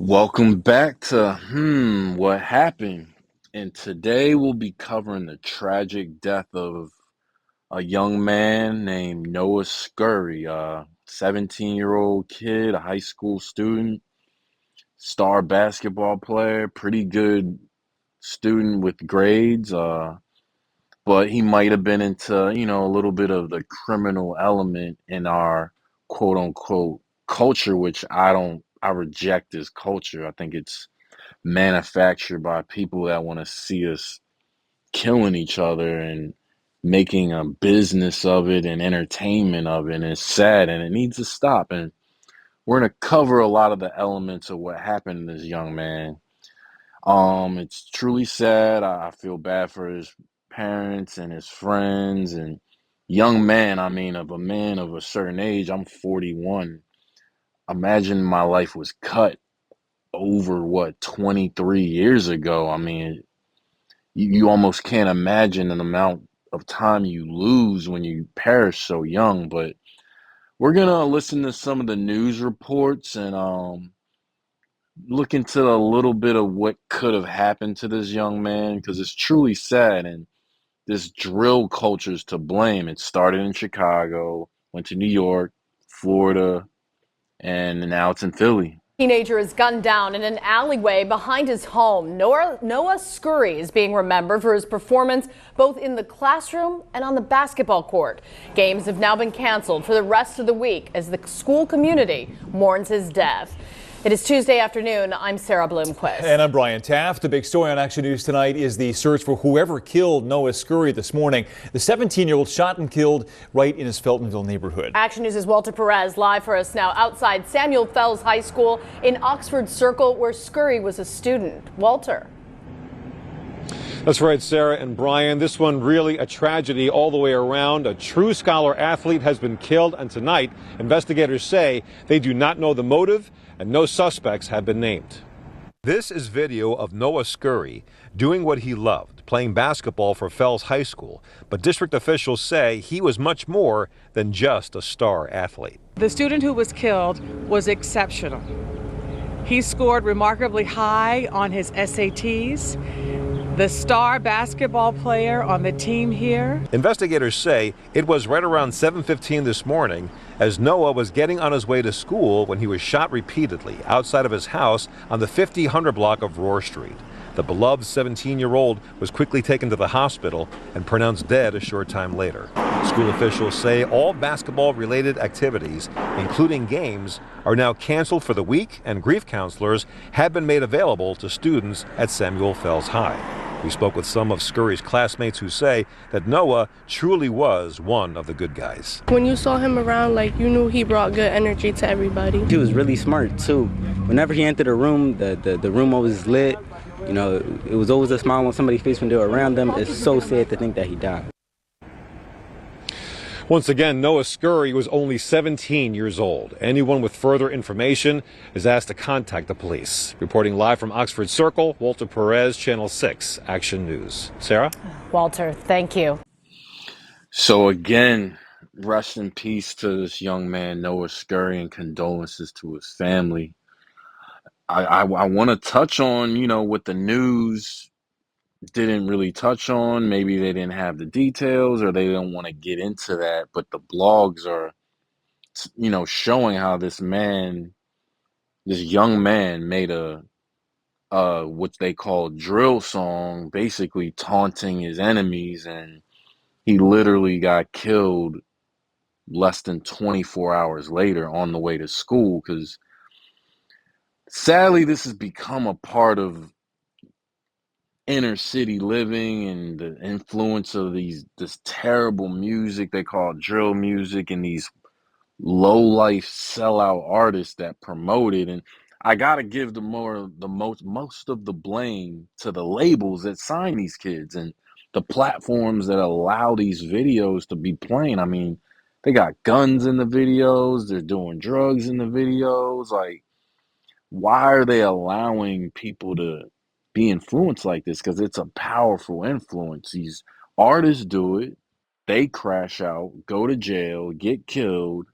Welcome back to What Happened? And today we'll be covering the tragic death of a young man named Noah Scurry, a 17-year-old kid, a high school student, star basketball player, pretty good student with grades, but he might have been into, a little bit of the criminal element in our quote unquote culture, which I reject this culture. I think it's manufactured by people that want to see us killing each other and making a business of it and entertainment of it. And it's sad and it needs to stop. And we're going to cover a lot of the elements of what happened to this young man. It's truly sad. I feel bad for his parents and his friends and young man. I mean, of a man of a certain age. I'm 41. Imagine my life was cut over 23 years ago. I mean, you almost can't imagine an amount of time you lose when you perish so young. But we're gonna listen to some of the news reports and look into a little bit of what could have happened to this young man because it's truly sad. And this drill culture is to blame. It started in Chicago, went to New York, Florida, and now it's in Philly. Teenager is gunned down in an alleyway behind his home. Noah Scurry is being remembered for his performance both in the classroom and on the basketball court. Games have now been canceled for the rest of the week as the school community mourns his death. It is Tuesday afternoon. I'm Sarah Bloomquist. And I'm Brian Taft. The big story on Action News tonight is the search for whoever killed Noah Scurry this morning. The 17-year-old shot and killed right in his Feltonville neighborhood. Action News' Walter Perez live for us now outside Samuel Fells High School in Oxford Circle, where Scurry was a student. Walter. That's right, Sarah and Brian. This one really a tragedy all the way around. A true scholar athlete has been killed, and tonight investigators say they do not know the motive and no suspects have been named. This is video of Noah Scurry doing what he loved, playing basketball for Fells High School. But district officials say he was much more than just a star athlete. The student who was killed was exceptional. He scored remarkably high on his SATs. The star basketball player on the team here. Investigators say it was right around 7:15 this morning as Noah was getting on his way to school when he was shot repeatedly outside of his house on the 5000 block of Roar Street. The beloved 17-year-old was quickly taken to the hospital and pronounced dead a short time later. School officials say all basketball-related activities, including games, are now canceled for the week, and grief counselors have been made available to students at Samuel Fells High. We spoke with some of Scurry's classmates who say that Noah truly was one of the good guys. When you saw him around, you knew he brought good energy to everybody. He was really smart, too. Whenever he entered a room, the room always lit. You know, it was always a smile on somebody's face when they were around them. It's so sad to think that he died. Once again, Noah Scurry was only 17 years old. Anyone with further information is asked to contact the police. Reporting live from Oxford Circle, Walter Perez, Channel 6, Action News. Sarah? Walter, thank you. So again, rest in peace to this young man, Noah Scurry, and condolences to his family. I want to touch on, what the news didn't really touch on. Maybe they didn't have the details or they don't want to get into that. But the blogs are, showing how this young man made a what they call drill song, basically taunting his enemies. And he literally got killed less than 24 hours later on the way to school because sadly, this has become a part of inner city living and the influence of this terrible music they call drill music and these low life sellout artists that promote it. And I gotta give most of the blame to the labels that sign these kids and the platforms that allow these videos to be playing. I mean, they got guns in the videos, they're doing drugs in the videos. Why are they allowing people to be influenced like this? Because it's a powerful influence. These artists do it, they crash out, go to jail, get killed,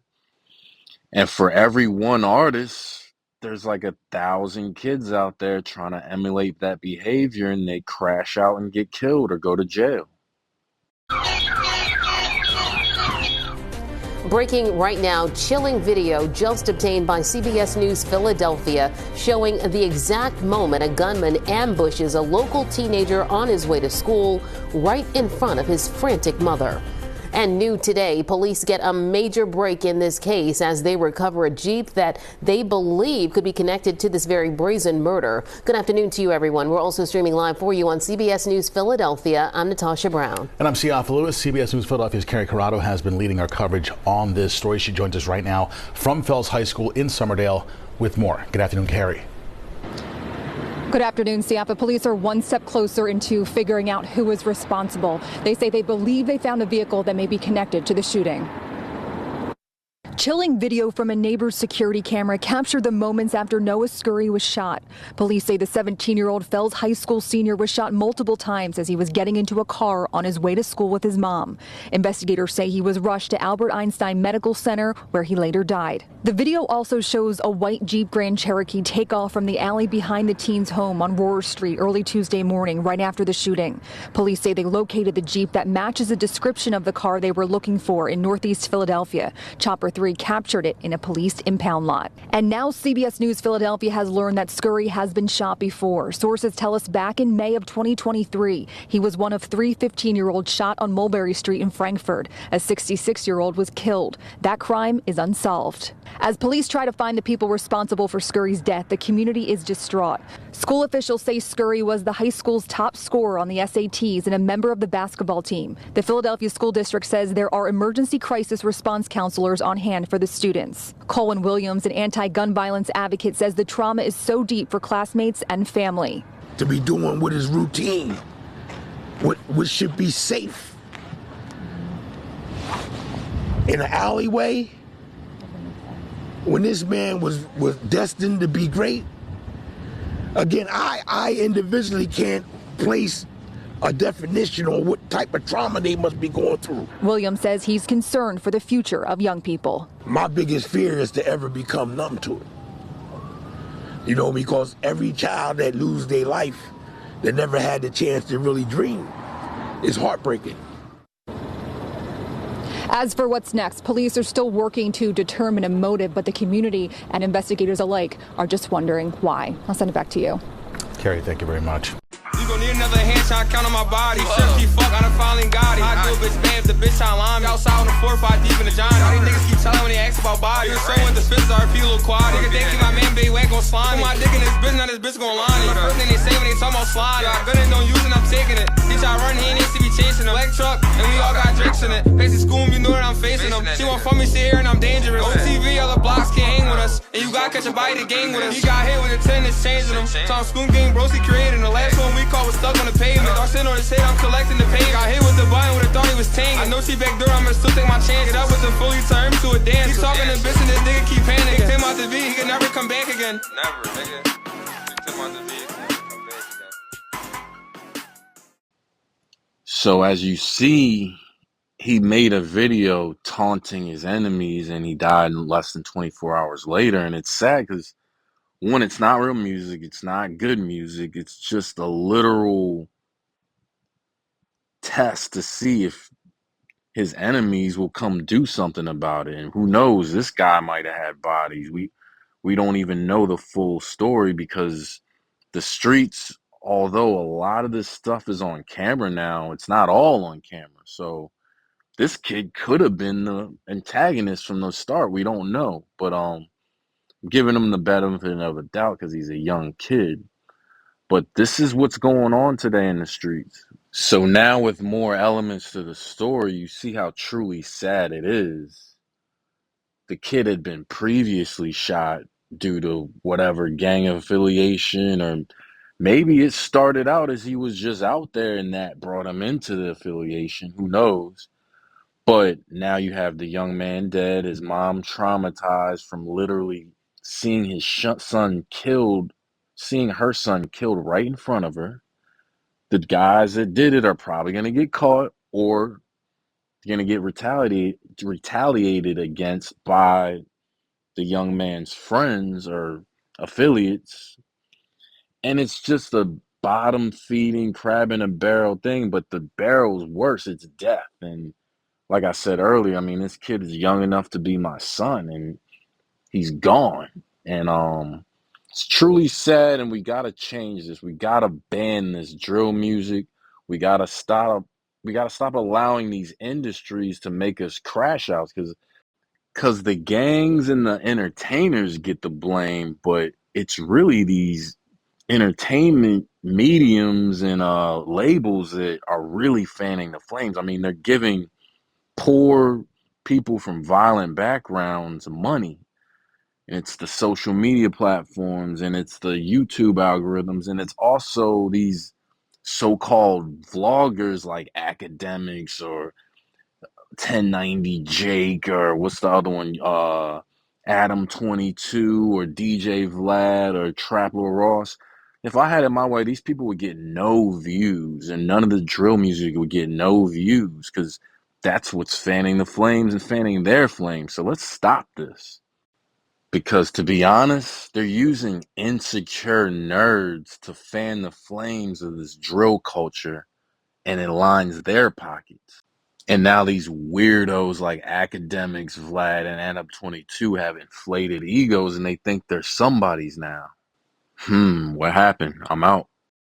and for every one artist, there's like 1,000 kids out there trying to emulate that behavior, and they crash out and get killed or go to jail. Breaking right now, chilling video just obtained by CBS News Philadelphia showing the exact moment a gunman ambushes a local teenager on his way to school right in front of his frantic mother. And new today, police get a major break in this case as they recover a Jeep that they believe could be connected to this very brazen murder. Good afternoon to you, everyone. We're also streaming live for you on CBS News Philadelphia. I'm Natasha Brown. And I'm Siafa Lewis. CBS News Philadelphia's Carrie Corrado has been leading our coverage on this story. She joins us right now from Fells High School in Summerdale with more. Good afternoon, Carrie. Good afternoon, Siafa. Police are one step closer into figuring out who is responsible. They say they believe they found a vehicle that may be connected to the shooting. Chilling video from a neighbor's security camera captured the moments after Noah Scurry was shot. Police say the 17-year-old Fells High School senior was shot multiple times as he was getting into a car on his way to school with his mom. Investigators say he was rushed to Albert Einstein Medical Center, where he later died. The video also shows a white Jeep Grand Cherokee take off from the alley behind the teen's home on Rohr Street early Tuesday morning, right after the shooting. Police say they located the Jeep that matches the description of the car they were looking for in Northeast Philadelphia. Chopper 3 captured it in a police impound lot. And now CBS News Philadelphia has learned that Scurry has been shot before. Sources tell us back in May of 2023, he was one of 3 15-year-olds shot on Mulberry Street in Frankfurt. A 66-year-old was killed. That crime is unsolved. As police try to find the people responsible for Scurry's death, the community is distraught. School officials say Scurry was the high school's top scorer on the SATs and a member of the basketball team. The Philadelphia School District says there are emergency crisis response counselors on hand for the students. Colin Williams, an anti-gun violence advocate, says the trauma is so deep for classmates and family. To be doing what is routine, what should be safe. In an alleyway, when this man was destined to be great. Again, I individually can't place a definition on what type of trauma they must be going through. Williams says he's concerned for the future of young people. My biggest fear is to ever become numb to it. You know, because every child that loses their life, that never had the chance to really dream, is heartbreaking. As for what's next, police are still working to determine a motive, but the community and investigators alike are just wondering why. I'll send it back to you. Carrie, thank you very much. You gon' need another hand trying to count on my body. Keep fuck, I done finally got it. I do a bitch bad if the bitch trying to line me. Outside on the 4 or 5 deep in the Johnny. All these niggas keep telling when they ask about body. You so with the fist are feel a little quiet. Nigga think my man big whack gon' slime me. Put my dick in this bitch, now this bitch gon' line me. First thing they say when they talk about sliding. I gun it, don't use it, I'm taking it. He try run, he ain't need to be chasing him. Black truck, and we all got drinks in it. Facing school, you know that I'm facing them. She want from me, sit here and I'm dangerous. OTV, other blocks can't hang with us. And you gotta catch a bite to game with us. He got hit with a 10, it's changing him. Tom School game, bros, he created. The last one we caught was stuck on the pavement. Dark sitting on his head, I'm collecting the pay. Got hit with the button, would've thought he was tame. I know she back door, I'ma still take my chance. Get up with the fully turned to a dance. He talking to bitch and this nigga keep panicking. Him out the V, he can never come back again. Never, nigga. Him out the V, he can never come back again. So as you see, he made a video taunting his enemies, and he died less than 24 hours later. And it's sad because, one, it's not real music. It's not good music. It's just a literal test to see if his enemies will come do something about it. And who knows, this guy might have had bodies. We don't even know the full story because the streets, although a lot of this stuff is on camera now, it's not all on camera. So this kid could have been the antagonist from the start. We don't know. But giving him the benefit of a doubt because he's a young kid. But this is what's going on today in the streets. So now with more elements to the story, you see how truly sad it is. The kid had been previously shot due to whatever gang affiliation, or maybe it started out as he was just out there and that brought him into the affiliation. Who knows? But now you have the young man dead, his mom traumatized from literally seeing his son killed, seeing her son killed right in front of her. The guys that did it are probably going to get caught, or going to get retaliated against by the young man's friends, or affiliates, and it's just a bottom feeding crab in a barrel thing, but the barrel's worse, it's death. And like I said earlier, I mean, this kid is young enough to be my son, and he's gone. And it's truly sad, and we gotta change this. We gotta ban this drill music. We gotta stop allowing these industries to make us crash outs, because the gangs and the entertainers get the blame, but it's really these entertainment mediums and labels that are really fanning the flames. I mean, they're giving poor people from violent backgrounds money. And it's the social media platforms, and it's the YouTube algorithms, and it's also these so-called vloggers like academics or 1090 Jake, or what's the other one? Adam 22 or DJ Vlad or Trapper Ross. If I had it my way, these people would get no views, and none of the drill music would get no views, because that's what's fanning the flames and fanning their flames. So let's stop this. Because to be honest, they're using insecure nerds to fan the flames of this drill culture, and it lines their pockets. And now these weirdos like academics, Vlad, and Anub 22 have inflated egos, and they think they're somebody's now. What happened? I'm out.